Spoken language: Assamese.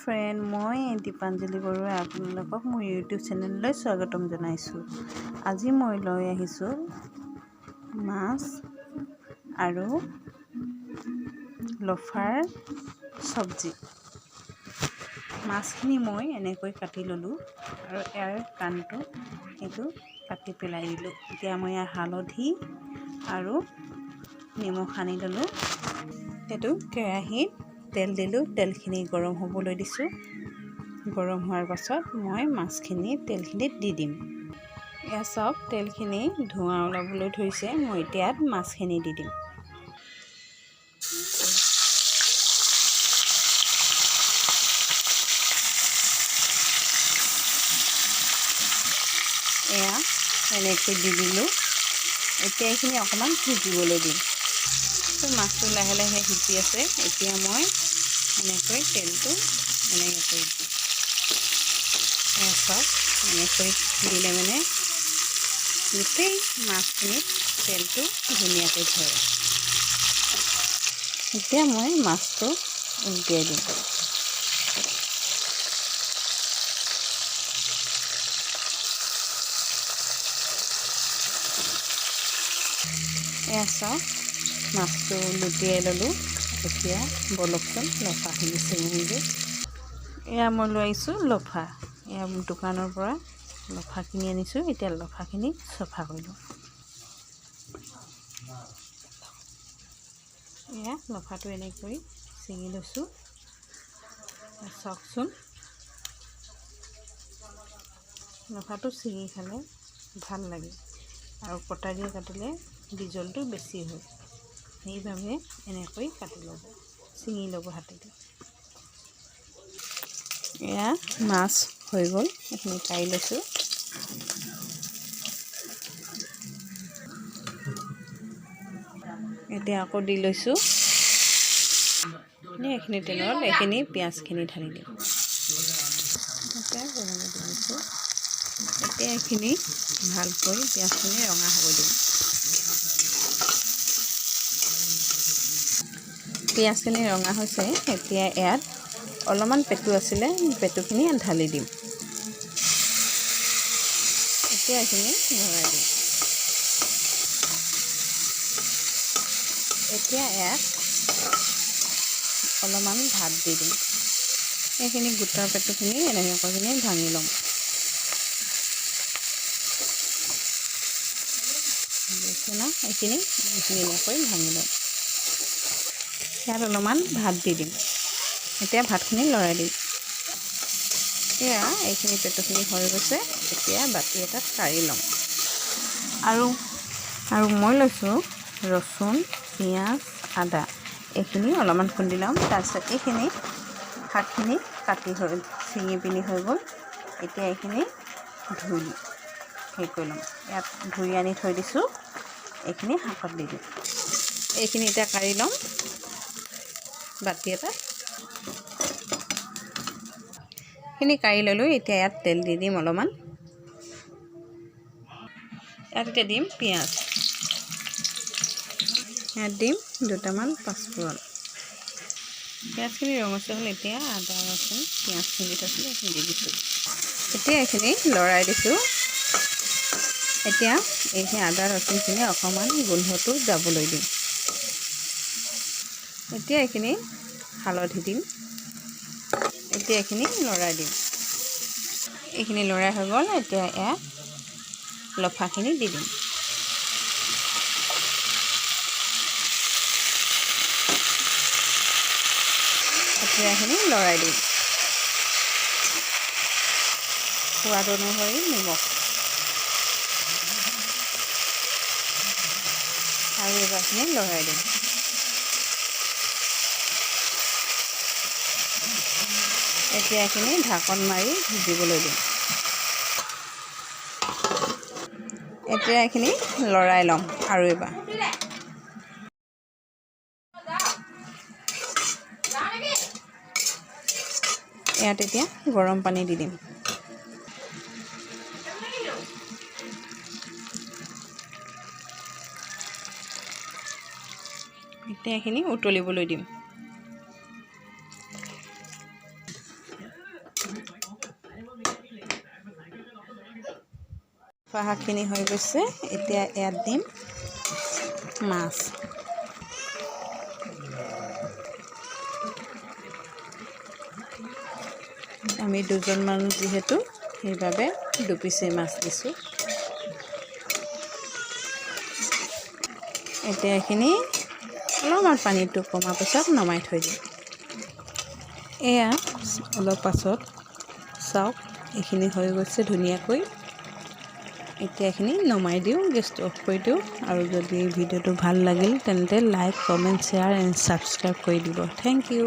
ফ্ৰেণ্ড, মই দীপাঞ্জলি বৰুৱাই আপোনালোকক মোৰ ইউটিউব চেনেললৈ স্বাগতম জনাইছোঁ। আজি মই লৈ আহিছোঁ মাছ আৰু লফাৰ চব্জি। মাছখিনি মই এনেকৈ কাটি ল'লোঁ আৰু ইয়াৰ কাণটো এইটো কাটি পেলাই দিলোঁ। এতিয়া মই ইয়াৰ হালধি আৰু নিমখ সানি ল'লোঁ। সেইটো কেৰাহীত তেল দিলোঁ, তেলখিনি গৰম হ'বলৈ দিছোঁ। গৰম হোৱাৰ পাছত মই মাছখিনি তেলখিনিত দি দিম। এয়া চাওক, তেলখিনি ধোঁৱা ওলাবলৈ ধৰিছে। মই এতিয়া ইয়াত মাছখিনি দি দিম। এয়া এনেকৈ দি দিলোঁ। এতিয়া এইখিনি অকণমান সিজিবলৈ দিম। মাছটো লাহে লাহে সিজি আছে। এতিয়া মই এনেকৈ তেলটো এনেকৈ দিম। চাওক, এনেকৈ দিলে মানে গোটেই মাছখিনিত তেলটো ধুনীয়াকৈ ধৰে। এতিয়া মই মাছটো উলটিয়াই দিম। এয়া চাওক, মাছটো লুটিয়াই ল'লোঁ। এতিয়া বলকচোন লফাখিনি ছিঙিলোঁ। এয়া মই লৈ আহিছোঁ লফা। এয়া দোকানৰ পৰা লফা কিনি আনিছোঁ। এতিয়া লফাখিনি চফা কৰিলোঁ। এয়া লফাটো এনেকৈ ছিঙি লৈছোঁ। চাওকচোন, লফাটো ছিঙি খালে ভাল লাগে আৰু কটাৰীয়ে কাটিলে বিজলটো বেছি হয়। সেইবাবে এনেকৈ কাটি ল'ব, ছিঙি ল'ব হাতেদি। এয়া মাছ হৈ গ'ল, এইখিনি কাঢ়ি লৈছোঁ। এতিয়া আকৌ দি লৈছোঁ। এইখিনি তেলত এইখিনি পিঁয়াজখিনি ঢালি দিম। এতিয়া এইখিনি ভালকৈ পিঁয়াজখিনি ৰঙা হ'ব দিম। পিঁয়াজখিনি ৰঙা হৈছে। এতিয়া ইয়াত অলপমান পেটু আছিলে, পেটুখিনি ঢালি দিম। এতিয়া এইখিনি লৰাই দিম। এতিয়া ইয়াত অলপমান ভাত দি দিম। এইখিনি গোটা পেটুখিনি এনেকৈ ভাঙি ল'ম। এইখিনি এনেকৈ ভাঙি ল'ম। ইয়াত অলপমান ভাত দি দিম। এতিয়া ভাতখিনি লৰাই দিম। এয়া এইখিনি পেটুখিনি হৈ গৈছে। এতিয়া বাতি এটাত কাঢ়ি ল'ম। আৰু মই লৈছোঁ ৰচুন, পিঁয়াজ, আদা। এইখিনি অলপমান খুন্দি ল'ম। তাৰপিছত এইখিনি শাকখিনি কাটি ছিঙি পিনি হৈ গ'ল। এতিয়া এইখিনি ধুই হেৰি কৰি ল'ম। ইয়াত ধুই আনি থৈ দিছোঁ। এইখিনি শাকত দি দিম। এইখিনি এতিয়া কাঢ়ি ল'ম বাতি এটাত। এইখিনি কাঢ়ি ল'লোঁ। এতিয়া ইয়াত তেল দি দিম অলপমান। ইয়াত এতিয়া দিম পিঁয়াজ। ইয়াত দিম দুটামান পাঁচফোৰণ। পিঁয়াজখিনি ৰঙচুৱা হ'ল। এতিয়া আদা, ৰচুন, পিঁয়াজখিনি দি থৈছিলোঁ, এইখিনি দি দিছোঁ। এতিয়া এইখিনি লৰাই দিছোঁ। এতিয়া এইখিনি আদা ৰচুনখিনি অকণমান গোন্ধটো যাবলৈ দিম। এতিয়া এইখিনি হালধি দিম। এতিয়া এইখিনি লৰাই দিম। এইখিনি লৰাই হৈ গ'ল। এতিয়া ইয়াত লফাখিনি দি দিম। এতিয়া এইখিনি লৰাই দিম। সোৱাদ অনুসৰি নিমখ আৰু এইবাৰখিনি লৰাই দিম। এতিয়া এইখিনি ঢাকন মাৰি ভিজিবলৈ দিম। এতিয়া এইখিনি লৰাই ল'ম আৰু এবাৰ। ইয়াত এতিয়া গৰম পানী দি দিম। এতিয়া এইখিনি উতলিবলৈ দিম। খোৱা শাকখিনি হৈ গৈছে। এতিয়া ইয়াত দিম মাছ। আমি দুজন মানুহ যিহেতু সেইবাবে 2 পিচেই মাছ দিছোঁ। এতিয়া এইখিনি অলপমান পানীটো কমাৰ পিছত নমাই থৈ দিম। এয়া অলপ পাছত চাওক, এইখিনি হৈ গৈছে ধুনীয়াকৈ। এতিয়া এইখিনি নমাই দিওঁ, গেছটো অফ কৰি দিওঁ। আৰু যদি ভিডিঅ'টো ভাল লাগিল তেন্তে like, comment, share and subscribe কৰি দিব। Thank U.